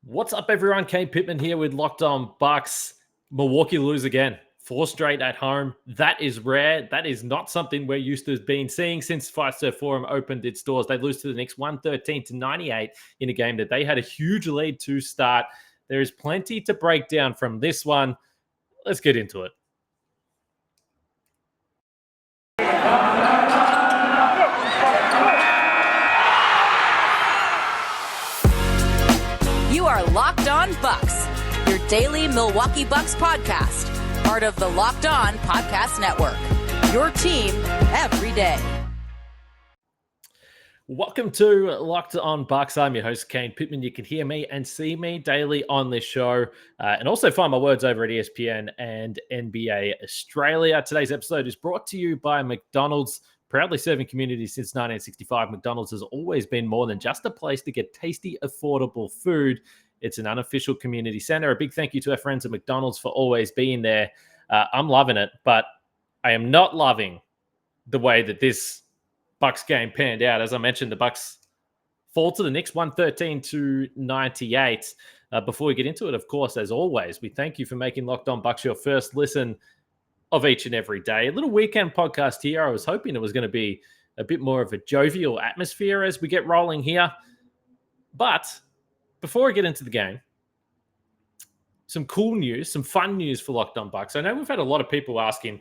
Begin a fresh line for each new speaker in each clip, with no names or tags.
What's up, everyone? Kane Pittman here with Locked On Bucks. Milwaukee lose again. 4 straight at home. That is rare. That is not something we're used to being seeing since Fiserv Forum opened its doors. They lose to the Knicks 113-98 in a game that they had a huge lead to start. There is plenty to break down from this one. Let's get into it.
You are Locked On Bucks, your daily Milwaukee Bucks podcast, part of the Locked On Podcast Network, your team every day.
Welcome to Locked On Bucks. I'm your host, Kane Pittman. You can hear me and see me daily on this show, and also find my words over at ESPN and NBA Australia. Today's episode is brought to you by McDonald's. Proudly serving communities since 1965, McDonald's has always been more than just a place to get tasty, affordable food. It's an unofficial community center. A big thank you to our friends at McDonald's for always being there. I'm loving it, but I am not loving the way that this Bucks game panned out. As I mentioned, the Bucks fall to the Knicks 113-98. Before we get into it, of course, as always, we thank you for making Locked On Bucks your first listen of each and every day. A little weekend podcast here. I was hoping it was going to be a bit more of a jovial atmosphere as we get rolling here. But before I get into the game, some cool news, some fun news for Locked On Bucks. I know we've had a lot of people asking,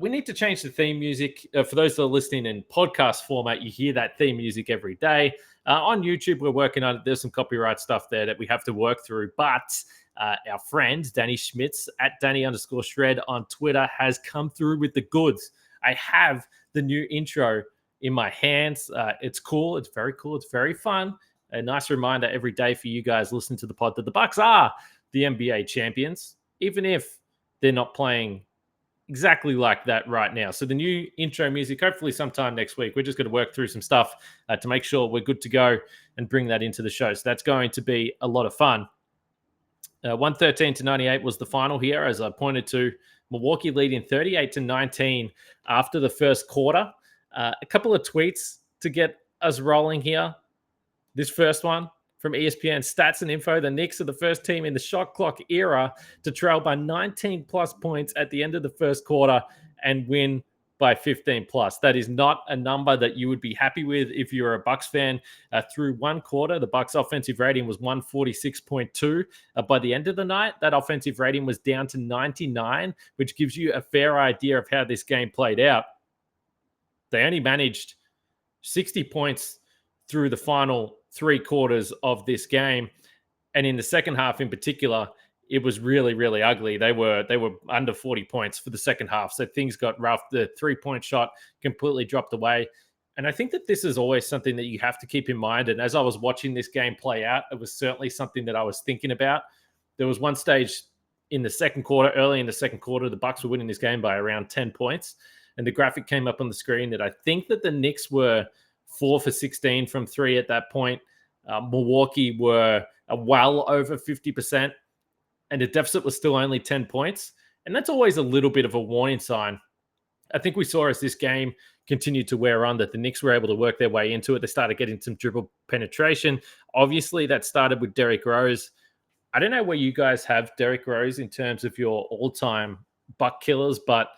we need to change the theme music. For those that are listening in podcast format, you hear that theme music every day. On YouTube, we're working on it. There's some copyright stuff there that we have to work through. But our friend, Danny Schmitz, at Danny_Shred on Twitter, has come through with the goods. I have the new intro in my hands. It's cool. It's very cool. It's very fun. A nice reminder every day for you guys listening to the pod that the Bucks are the NBA champions, even if they're not playing exactly like that right now. So the new intro music, hopefully sometime next week. We're just going to work through some stuff to make sure we're good to go and bring that into the show. So that's going to be a lot of fun. 113-98 was the final here, as I pointed to. Milwaukee leading 38-19 after the first quarter. A couple of tweets to get us rolling here. This first one from ESPN Stats and Info. The Knicks are the first team in the shot clock era to trail by 19 plus points at the end of the first quarter and win by 15 plus. That is not a number that you would be happy with if you're a Bucks fan. Through one quarter, the Bucks offensive rating was 146.2. By the end of the night, that offensive rating was down to 99, which gives you a fair idea of how this game played out. They only managed 60 points through the final 3 quarters of this game. And in the second half in particular, it was really, really ugly. They were under 40 points for the second half. So things got rough. The 3-point shot completely dropped away. And I think that this is always something that you have to keep in mind. And as I was watching this game play out, it was certainly something that I was thinking about. There was one stage in the second quarter, early in the second quarter, the Bucks were winning this game by around 10 points. And the graphic came up on the screen that I think that the Knicks were 4 for 16 from 3 at that point. Milwaukee were well over 50%, and the deficit was still only 10 points. And that's always a little bit of a warning sign. I think we saw as this game continued to wear on that the Knicks were able to work their way into it. They started getting some dribble penetration. Obviously, that started with Derrick Rose. I don't know where you guys have Derrick Rose in terms of your all-time Buck killers, but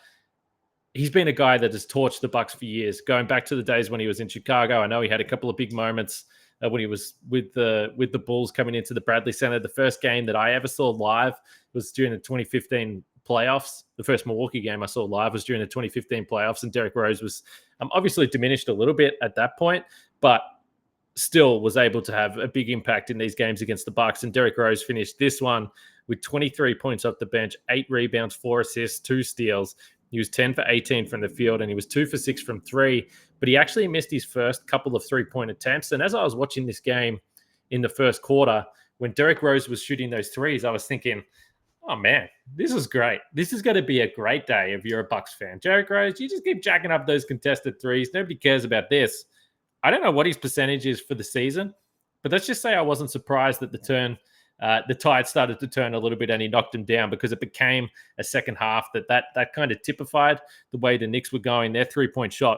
he's been a guy that has torched the Bucks for years, going back to the days when he was in Chicago. I know he had a couple of big moments when he was with the Bulls coming into the Bradley Center. The first game that I ever saw live was during the 2015 playoffs. The first Milwaukee game I saw live was during the 2015 playoffs, and Derrick Rose was obviously diminished a little bit at that point, but still was able to have a big impact in these games against the Bucks. And Derrick Rose finished this one with 23 points off the bench, 8 rebounds, 4 assists, 2 steals. He was 10 for 18 from the field, and he was 2 for 6 from 3. But he actually missed his first couple of 3-point attempts. And as I was watching this game in the first quarter, when Derrick Rose was shooting those threes, I was thinking, oh, man, this is great. This is going to be a great day if you're a Bucks fan. Derrick Rose, you just keep jacking up those contested threes. Nobody cares about this. I don't know what his percentage is for the season, but let's just say I wasn't surprised that the tide started to turn a little bit and he knocked him down, because it became a second half that kind of typified the way the Knicks were going. Their 3-point shot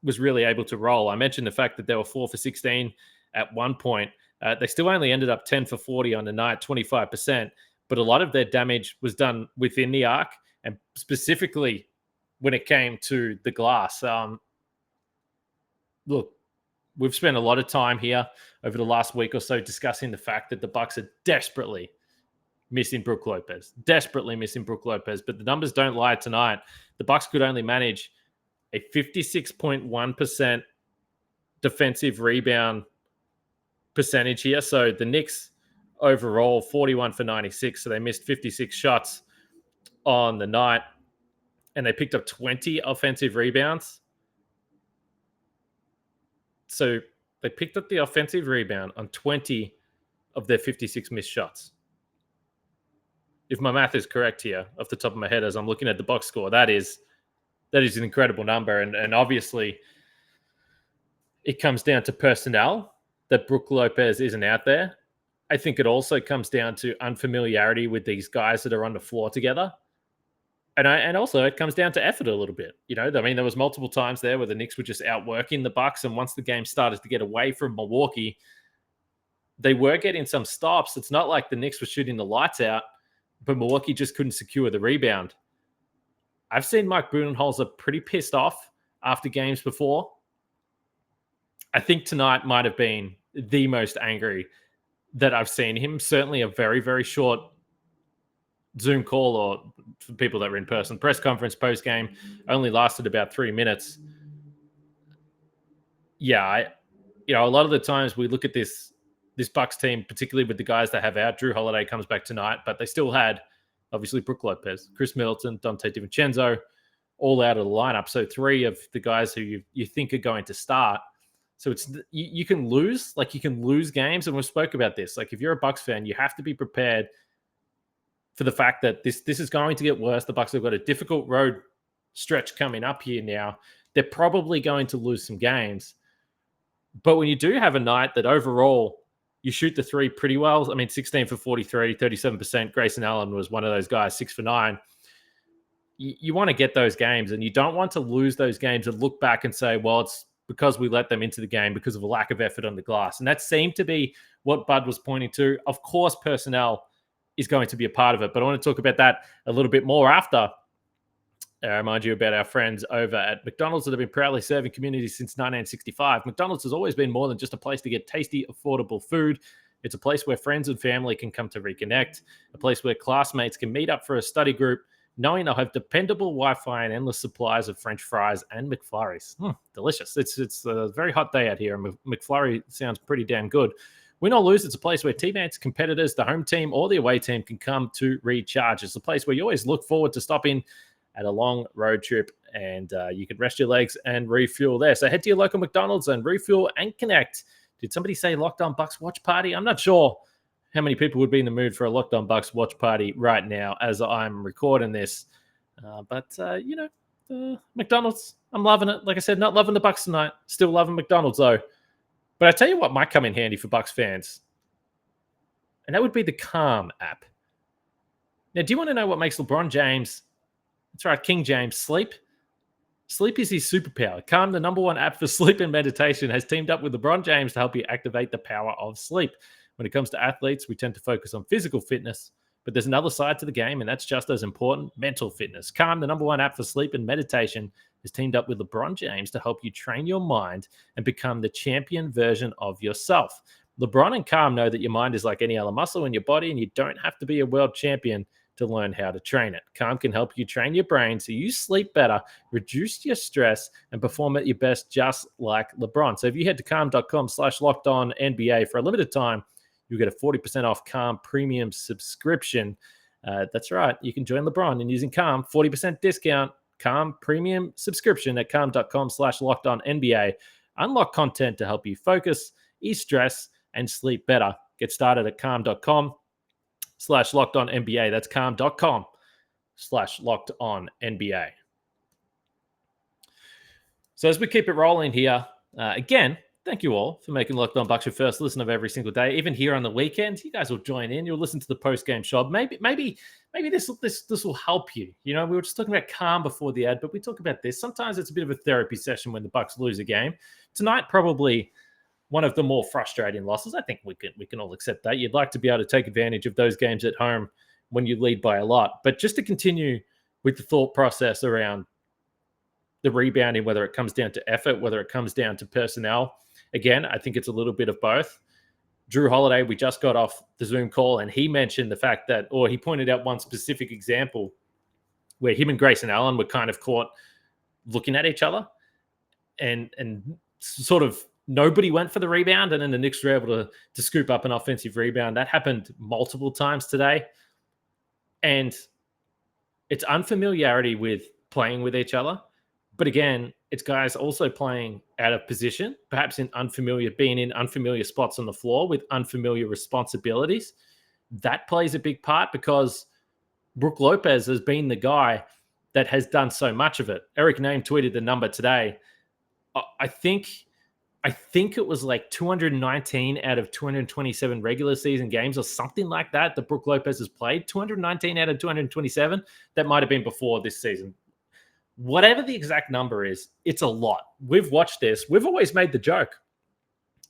was really able to roll. I mentioned the fact that they were 4 for 16 at one point. They still only ended up 10 for 40 on the night, 25%, but a lot of their damage was done within the arc, and specifically when it came to the glass. Look, we've spent a lot of time here over the last week or so discussing the fact that the Bucks are desperately missing Brook Lopez, but the numbers don't lie tonight. The Bucks could only manage a 56.1% defensive rebound percentage here. So the Knicks overall 41 for 96. So they missed 56 shots on the night, and they picked up 20 offensive rebounds. So they picked up the offensive rebound on 20 of their 56 missed shots. If my math is correct here, off the top of my head, as I'm looking at the box score, that is an incredible number. And obviously, it comes down to personnel, that Brook Lopez isn't out there. I think it also comes down to unfamiliarity with these guys that are on the floor together. And also it comes down to effort a little bit. You know, I mean, there was multiple times there where the Knicks were just outworking the Bucks. And once the game started to get away from Milwaukee, they were getting some stops. It's not like the Knicks were shooting the lights out, but Milwaukee just couldn't secure the rebound. I've seen Mike Budenholzer pretty pissed off after games before. I think tonight might have been the most angry that I've seen him. Certainly a very, very short Zoom call, or for people that were in person, press conference post-game only lasted about 3 minutes. Yeah, a lot of the times we look at this Bucks team, particularly with the guys that have out. Drew Holiday comes back tonight, but they still had, obviously, Brook Lopez, Chris Middleton, Dante DiVincenzo, all out of the lineup. So 3 of the guys who you think are going to start. So it's you can lose, you can lose games, and we've spoke about this. Like, if you're a Bucks fan, you have to be prepared for the fact that this is going to get worse. The Bucks have got a difficult road stretch coming up here now. They're probably going to lose some games. But when you do have a night that overall you shoot the 3 pretty well, I mean, 16 for 43, 37%. Grayson Allen was one of those guys, 6 for 9. You want to get those games, and you don't want to lose those games and look back and say, well, it's because we let them into the game because of a lack of effort on the glass. And that seemed to be what Bud was pointing to. Of course, personnel is going to be a part of it, but I want to talk about that a little bit more after I remind you about our friends over at McDonald's that have been proudly serving communities since 1965. McDonald's has always been more than just a place to get tasty, affordable food. It's a place where friends and family can come to reconnect, a place where classmates can meet up for a study group, knowing they'll have dependable Wi-Fi and endless supplies of French fries and McFlurries. Delicious. It's a very hot day out here, and McFlurry sounds pretty damn good. Win or lose, it's a place where teammates, competitors, the home team, or the away team can come to recharge. It's a place where you always look forward to stopping at a long road trip, and you can rest your legs and refuel there. So head to your local McDonald's and refuel and connect. Did somebody say Locked On Bucks watch party? I'm not sure how many people would be in the mood for a Locked On Bucks watch party right now as I'm recording this. McDonald's, I'm loving it. Like I said, not loving the Bucks tonight. Still loving McDonald's, though. But I tell you what might come in handy for Bucks fans, and that would be the Calm app. Now, do you want to know what makes LeBron James, that's right, King James, sleep? Sleep is his superpower. Calm, the #1 app for sleep and meditation, has teamed up with LeBron James to help you activate the power of sleep. When it comes to athletes, we tend to focus on physical fitness, but there's another side to the game, and that's just as important, mental fitness. Calm, the #1 app for sleep and meditation, has teamed up with LeBron James to help you train your mind and become the champion version of yourself. LeBron and Calm know that your mind is like any other muscle in your body, and you don't have to be a world champion to learn how to train it. Calm can help you train your brain so you sleep better, reduce your stress, and perform at your best just like LeBron. So if you head to calm.com/lockedonnba for a limited time, you'll get a 40% off Calm premium subscription. That's right. You can join LeBron in using Calm, 40% discount, Calm premium subscription at calm.com/lockedonnba. Unlock content to help you focus, ease stress, and sleep better. Get started at calm.com/lockedonnba. That's calm.com/lockedonnba. So as we keep it rolling here, again, thank you all for making Locked On Bucks your first listen of every single day. Even here on the weekends, you guys will join in. You'll listen to the post-game show. Maybe this will help you. You know, we were just talking about Calm before the ad, but we talk about this. Sometimes it's a bit of a therapy session when the Bucks lose a game. Tonight, probably one of the more frustrating losses. I think we can all accept that. You'd like to be able to take advantage of those games at home when you lead by a lot. But just to continue with the thought process around the rebounding, whether it comes down to effort, whether it comes down to personnel, again, I think it's a little bit of both. Drew Holiday, we just got off the Zoom call, and he mentioned the fact that, or he pointed out one specific example where him and Grayson Allen were kind of caught looking at each other, and sort of nobody went for the rebound, and then the Knicks were able to scoop up an offensive rebound. That happened multiple times today. And it's unfamiliarity with playing with each other. But again, it's guys also playing out of position, perhaps being in unfamiliar spots on the floor with unfamiliar responsibilities. That plays a big part because Brook Lopez has been the guy that has done so much of it. Eric Name tweeted the number today. I think it was like 219 out of 227 regular season games or something like that Brook Lopez has played. 219 out of 227. That might have been before this season. Whatever the exact number is, it's a lot. We've watched this. We've always made the joke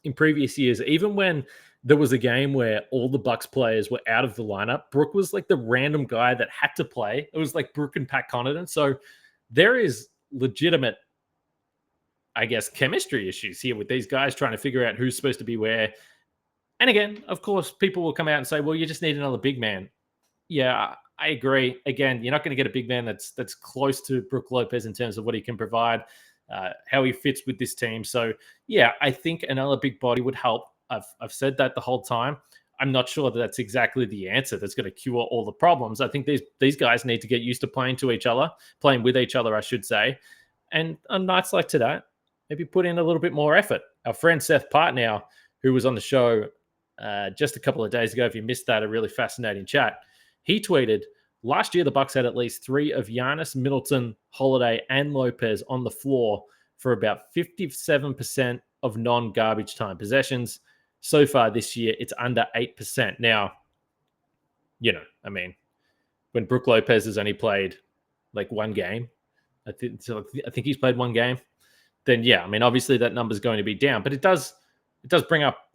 in previous years, even when there was a game where all the Bucks players were out of the lineup, Brook was like the random guy that had to play. It was like Brook and Pat Connaughton. So there is legitimate, I guess, chemistry issues here with these guys trying to figure out who's supposed to be where. And again, of course, people will come out and say, well, you just need another big man. Yeah, I agree. Again, you're not going to get a big man that's close to Brook Lopez in terms of what he can provide, how he fits with this team. So, yeah, I think another big body would help. I've said that the whole time. I'm not sure that that's exactly the answer that's going to cure all the problems. I think these guys need to get used to playing with each other, I should say. And on nights like today, maybe put in a little bit more effort. Our friend Seth Partnow, who was on the show just a couple of days ago, if you missed that, a really fascinating chat, he tweeted, last year the Bucks had at least 3 of Giannis, Middleton, Holiday, and Lopez on the floor for about 57% of non-garbage time possessions. So far this year, it's under 8%. Now, when Brook Lopez has only played like one game, I think he's played one game, then yeah, obviously that number is going to be down. But it does bring up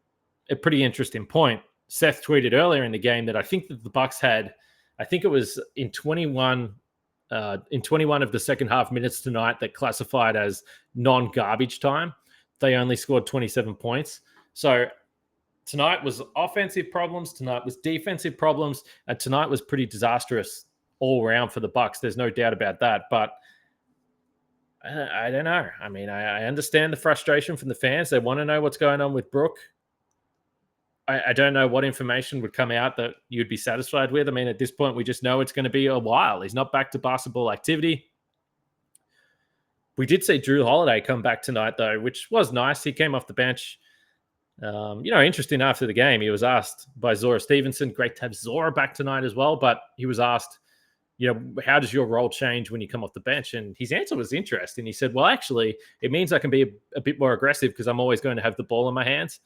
a pretty interesting point. Seth tweeted earlier in the game that I think that the Bucks had, I think it was in 21 of the second half minutes tonight that classified as non-garbage time. They only scored 27 points. So tonight was offensive problems. Tonight was defensive problems. And tonight was pretty disastrous all around for the Bucks. There's no doubt about that. But I don't know. I understand the frustration from the fans. They want to know what's going on with Brook. I don't know what information would come out that you'd be satisfied with. At this point, we just know it's going to be a while. He's not back to basketball activity. We did see Drew Holiday come back tonight, though, which was nice. He came off the bench. Interesting after the game. He was asked by Zora Stevenson, great to have Zora back tonight as well, but he was asked, how does your role change when you come off the bench? And his answer was interesting. He said, well, actually, it means I can be a bit more aggressive because I'm always going to have the ball in my hands.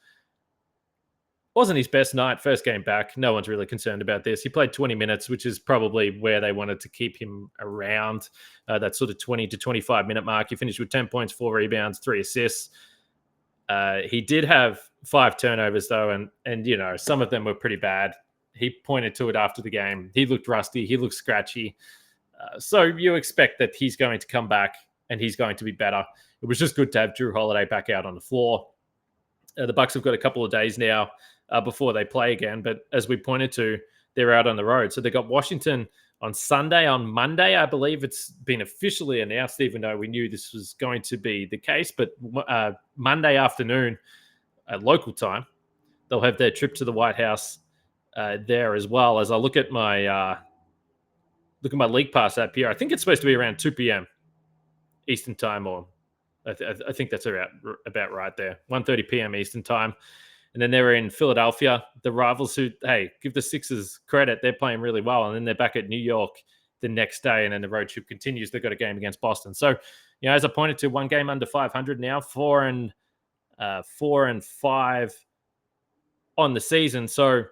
Wasn't his best night, first game back. No one's really concerned about this. He played 20 minutes, which is probably where they wanted to keep him around that sort of 20 to 25-minute mark. He finished with 10 points, 4 rebounds, 3 assists. He did have 5 turnovers, though, and some of them were pretty bad. He pointed to it after the game. He looked rusty. He looked scratchy. So you expect that he's going to come back and he's going to be better. It was just good to have Drew Holiday back out on the floor. The Bucks have got a couple of days now before they play again. But as we pointed to, they're out on the road. So they got Washington on Sunday. On Monday, I believe it's been officially announced, even though we knew this was going to be the case. But Monday afternoon, local time, they'll have their trip to the White House there as well. As I look at my League Pass app here, I think it's supposed to be around 2 p.m. Eastern time, or I think that's about right there, 1:30 p.m. Eastern time. And then they're in Philadelphia, the rivals who, hey, give the Sixers credit. They're playing really well. And then they're back at New York the next day. And then the road trip continues. They've got a game against Boston. So, as I pointed to, one game under 500 now, 4-5 on the season. So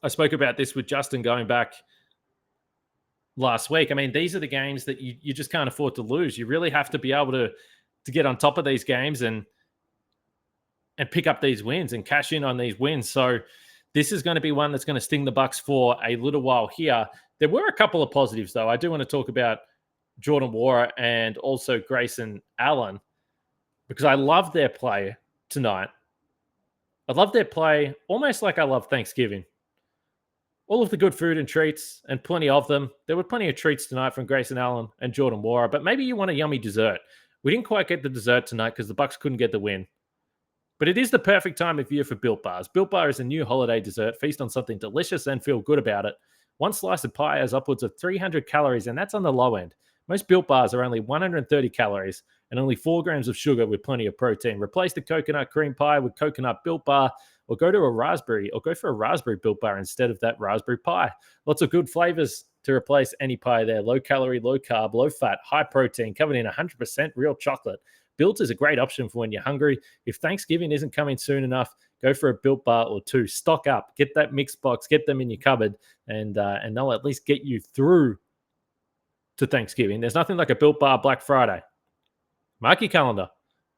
I spoke about this with Justin going back last week. These are the games that you just can't afford to lose. You really have to be able to get on top of these games. And and pick up these wins and cash in on these wins. So this is going to be one that's going to sting the Bucks for a little while here. There were a couple of positives, though. I do want to talk about Jordan Nwora and also Grayson Allen, because I love their play tonight. I love their play almost like I love Thanksgiving. All of the good food and treats, and plenty of them. There were plenty of treats tonight from Grayson Allen and Jordan Nwora, but maybe you want a yummy dessert. We didn't quite get the dessert tonight because the Bucks couldn't get the win. But it is the perfect time of year for Built Bars. Built Bar is a new holiday dessert. Feast on something delicious and feel good about it. One slice of pie has upwards of 300 calories, and that's on the low end. Most Built Bars are only 130 calories and only 4 grams of sugar with plenty of protein. Replace the coconut cream pie with coconut Built Bar, or go for a raspberry Built Bar instead of that raspberry pie. Lots of good flavors to replace any pie there. Low calorie, low carb, low fat, high protein, covered in 100% real chocolate. Built is a great option for when you're hungry. If Thanksgiving isn't coming soon enough, go for a Built Bar or two. Stock up, get that mixed box, get them in your cupboard, and they'll at least get you through to Thanksgiving. There's nothing like a Built Bar Black Friday. Mark your calendar.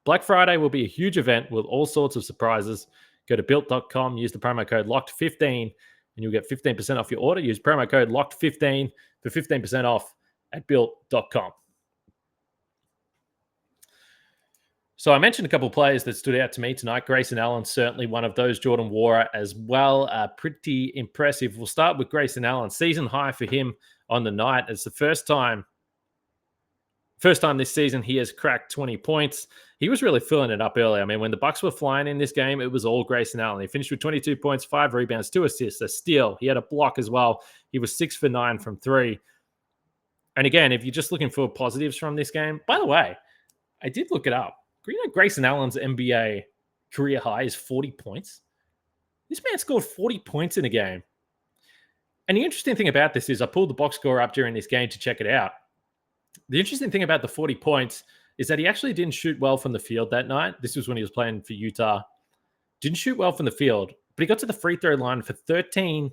Black Friday will be a huge event with all sorts of surprises. Go to built.com, use the promo code LOCKED15, and you'll get 15% off your order. Use promo code LOCKED15 for 15% off at built.com. So I mentioned a couple of players that stood out to me tonight. Grayson Allen, certainly one of those. Jordan Nwora as well. Pretty impressive. We'll start with Grayson Allen. Season high for him on the night. It's the first time this season he has cracked 20 points. He was really filling it up early. I mean, when the Bucks were flying in this game, it was all Grayson Allen. He finished with 22 points, 5 rebounds, 2 assists, a steal. He had a block as well. He was 6 for 9 from 3. And again, if you're just looking for positives from this game, by the way, I did look it up. You know, Grayson Allen's NBA career high is 40 points. This man scored 40 points in a game. And the interesting thing about this is I pulled the box score up during this game to check it out. The interesting thing about the 40 points is that he actually didn't shoot well from the field that night. This was when he was playing for Utah. Didn't shoot well from the field, but he got to the free throw line for 13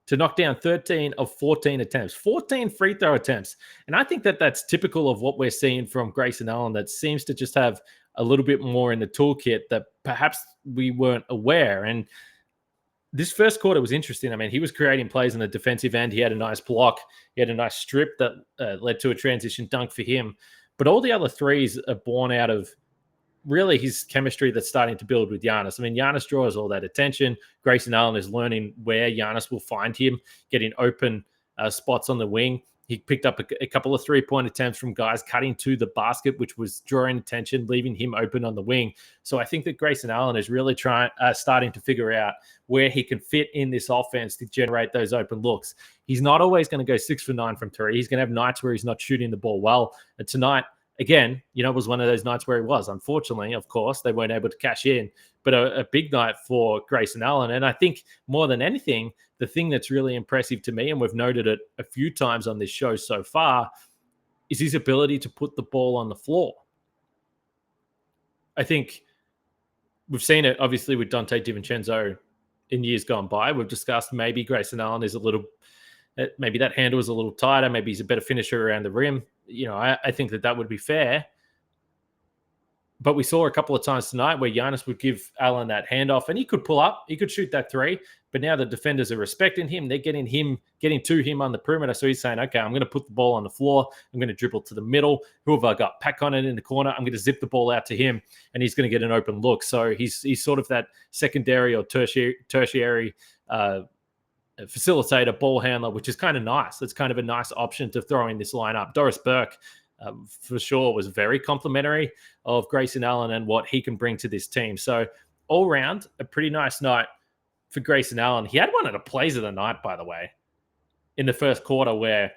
to knock down 13 of 14 attempts, 14 free throw attempts. And I think that that's typical of what we're seeing from Grayson Allen, that seems to just have a little bit more in the toolkit that perhaps we weren't aware. And this first quarter was interesting. I mean, he was creating plays on the defensive end. He had a nice block. He had a nice strip that led to a transition dunk for him. But all the other threes are born out of really his chemistry that's starting to build with Giannis. I mean, Giannis draws all that attention. Grayson Allen is learning where Giannis will find him, getting open spots on the wing. He picked up a couple of three-point attempts from guys cutting to the basket, which was drawing attention, leaving him open on the wing. So I think that Grayson Allen is really starting to figure out where he can fit in this offense to generate those open looks. He's not always going to go 6 for 9 from 3. He's going to have nights where he's not shooting the ball well. And tonight, again, it was one of those nights where he was. Unfortunately, of course, they weren't able to cash in, but a big night for Grayson Allen. And I think more than anything, the thing that's really impressive to me, and we've noted it a few times on this show so far, is his ability to put the ball on the floor. I think we've seen it, obviously, with Dante DiVincenzo in years gone by. We've discussed maybe Grayson Allen is maybe that handle is a little tighter. Maybe he's a better finisher around the rim. I think that would be fair. But we saw a couple of times tonight where Giannis would give Allen that handoff and he could pull up, he could shoot that 3. But now the defenders are respecting him. They're getting to him on the perimeter. So he's saying, okay, I'm going to put the ball on the floor. I'm going to dribble to the middle. Who have I got? Pat Connaughton in the corner. I'm going to zip the ball out to him and he's going to get an open look. So he's sort of that secondary or tertiary facilitator, ball handler, which is kind of nice. It's kind of a nice option to throw in this lineup. Doris Burke, for sure, was very complimentary of Grayson Allen and what he can bring to this team. So all round, a pretty nice night for Grayson Allen. He had one of the plays of the night, by the way, in the first quarter where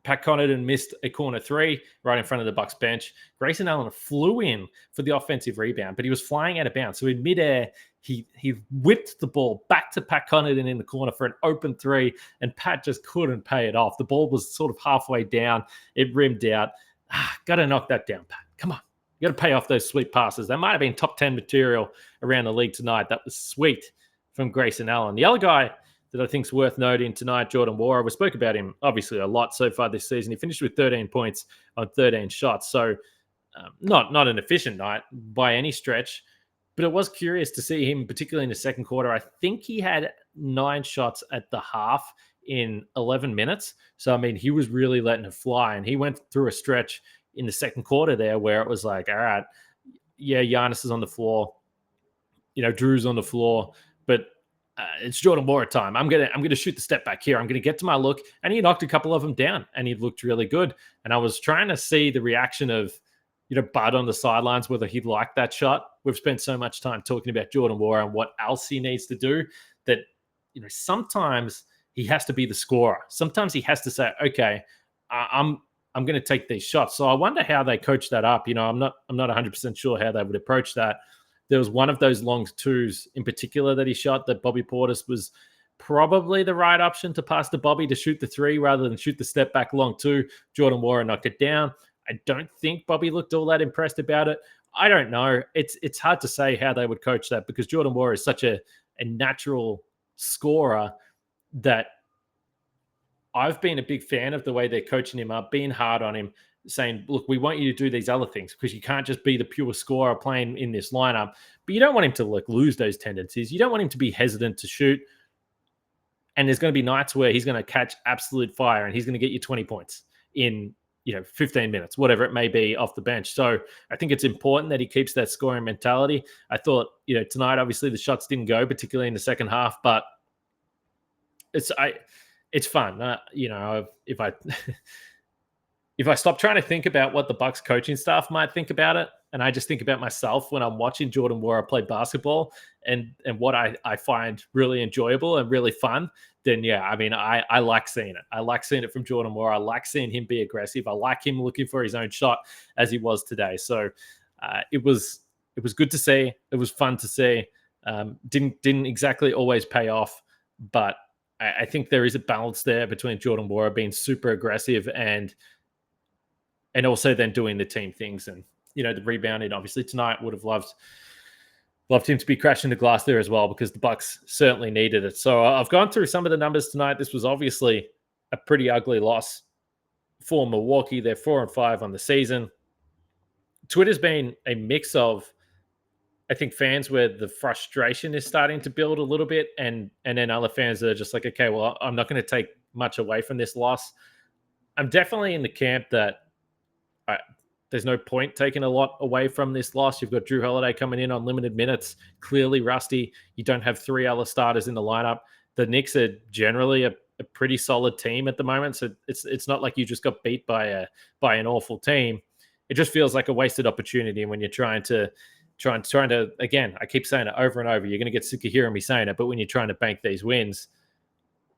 Pat Connaughton missed a corner 3 right in front of the Bucks bench. Grayson Allen flew in for the offensive rebound, but he was flying out of bounds. So in midair, he whipped the ball back to Pat Connaughton in the corner for an open 3, and Pat just couldn't pay it off. The ball was sort of halfway down. It rimmed out. Got to knock that down, Pat. Come on. You got to pay off those sweet passes. That might have been top 10 material around the league tonight. That was sweet from Grayson Allen. The other guy that I think is worth noting tonight, Jordan Nwora. We spoke about him obviously a lot so far this season. He finished with 13 points on 13 shots. So not an efficient night by any stretch. But it was curious to see him, particularly in the second quarter. I think he had 9 shots at the half in 11 minutes. So, I mean, he was really letting it fly. And he went through a stretch in the second quarter there where it was like, all right, yeah, Giannis is on the floor. Drew's on the floor. But it's Jordan Nwora time. I'm gonna shoot the step back here. I'm gonna get to my look, and he knocked a couple of them down, and he looked really good. And I was trying to see the reaction of Bud on the sidelines, whether he'd like that shot. We've spent so much time talking about Jordan Nwora and what else he needs to do that sometimes he has to be the scorer. Sometimes he has to say, okay, I'm going to take these shots. So I wonder how they coach that up. I'm not 100% sure how they would approach that. There was one of those long twos in particular that he shot that Bobby Portis was probably the right option to pass to Bobby to shoot the 3 rather than shoot the step back long 2. Jordan Nwora knocked it down. I don't think Bobby looked all that impressed about it. I don't know. It's hard to say how they would coach that because Jordan Nwora is such a natural scorer that I've been a big fan of the way they're coaching him up, being hard on him, saying, look, we want you to do these other things because you can't just be the pure scorer playing in this lineup. But you don't want him to lose those tendencies. You don't want him to be hesitant to shoot. And there's going to be nights where he's going to catch absolute fire and he's going to get you 20 points in 15 minutes, whatever it may be off the bench. So I think it's important that he keeps that scoring mentality. I thought, tonight, obviously the shots didn't go, particularly in the second half, but it's fun. If I if I stop trying to think about what the Bucks coaching staff might think about it, and I just think about myself when I'm watching Jordan Nwora play basketball and what I find really enjoyable and really fun, then yeah, I mean, I like seeing it. I like seeing it from Jordan Nwora. I like seeing him be aggressive. I like him looking for his own shot as he was today. So it was good to see. It was fun to see. Didn't exactly always pay off, but I think there is a balance there between Jordan Nwora being super aggressive and also then doing the team things and the rebounding. Obviously tonight would have loved him to be crashing the glass there as well because the Bucks certainly needed it. So I've gone through some of the numbers tonight. This was obviously a pretty ugly loss for Milwaukee. They're 4-5 on the season. Twitter's been a mix of, I think, fans where the frustration is starting to build a little bit and then other fans that are just like, okay, well, I'm not going to take much away from this loss. I'm definitely in the camp that there's no point taking a lot away from this loss. You've got Drew Holiday coming in on limited minutes, clearly rusty. You don't have 3 other starters in the lineup. The Knicks are generally a pretty solid team at the moment, so it's not like you just got beat by an awful team. It just feels like a wasted opportunity when you're trying to again, I keep saying it over and over. You're going to get sick of hearing me saying it, but when you're trying to bank these wins,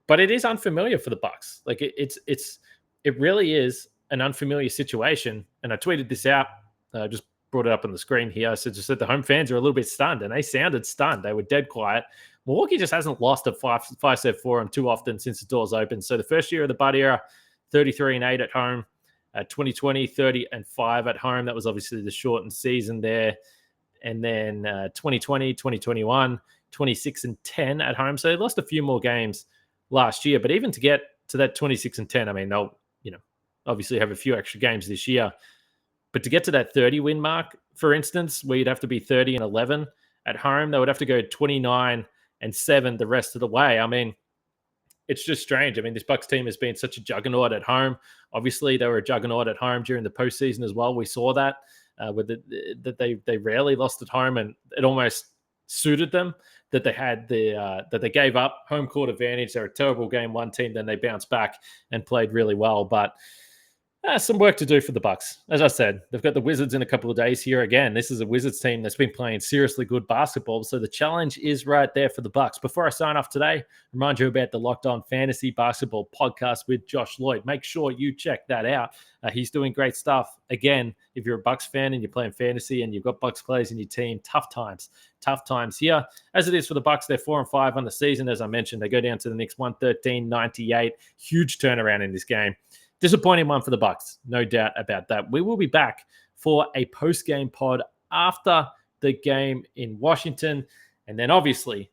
but it is unfamiliar for the Bucks. Like it really is an unfamiliar situation. And I tweeted this out, just brought it up on the screen here. I said the home fans are a little bit stunned, and they sounded stunned. They were dead quiet. Milwaukee just hasn't lost at Fiserv Forum too often since the doors opened. So the first year of the Bud era, 33-8 at home. 2020, 30-5 at home. That was obviously the shortened season there. And then 2020, 2021, 26-10 at home. So they lost a few more games last year. But even to get to that 26-10, I mean, they'll obviously have a few extra games this year. But to get to that 30 win mark, for instance, where you'd have to be 30-11 at home, they would have to go 29-7 the rest of the way. I mean, it's just strange. I mean, this Bucks team has been such a juggernaut at home. Obviously, they were a juggernaut at home during the postseason as well. We saw that that they rarely lost at home, and it almost suited them that they had that they gave up home court advantage. They're a terrible game one team, then they bounced back and played really well. But some work to do for the Bucks. As I said, they've got the Wizards in a couple of days here. Again, this is a Wizards team that's been playing seriously good basketball, so the challenge is right there for the Bucks. Before I sign off today, remind you about the Locked On Fantasy Basketball podcast with Josh Lloyd. Make sure you check that out. He's doing great stuff. Again, if you're a Bucks fan and you're playing fantasy and you've got Bucks players in your team, tough times here. As it is for the Bucks, they're 4-5 on the season. As I mentioned, they go down to the Knicks 113-98. Huge turnaround in this game. Disappointing one for the Bucks, no doubt about that. We will be back for a post-game pod after the game in Washington. And then obviously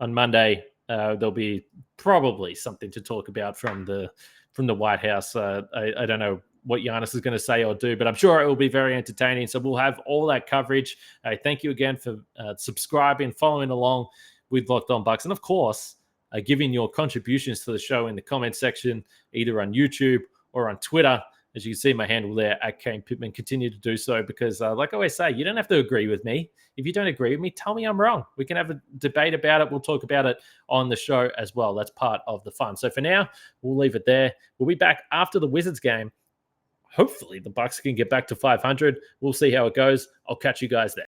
on Monday, there'll be probably something to talk about from the White House. I don't know what Giannis is going to say or do, but I'm sure it will be very entertaining. So we'll have all that coverage. Thank you again for subscribing, following along with Locked On Bucks, and of course, giving your contributions to the show in the comment section, either on YouTube or on Twitter. As you can see, my handle there at Kane Pittman. Continue to do so because, like I always say, you don't have to agree with me. If you don't agree with me, tell me I'm wrong. We can have a debate about it. We'll talk about it on the show as well. That's part of the fun. So for now, we'll leave it there. We'll be back after the Wizards game. Hopefully, the Bucks can get back to 500. We'll see how it goes. I'll catch you guys there.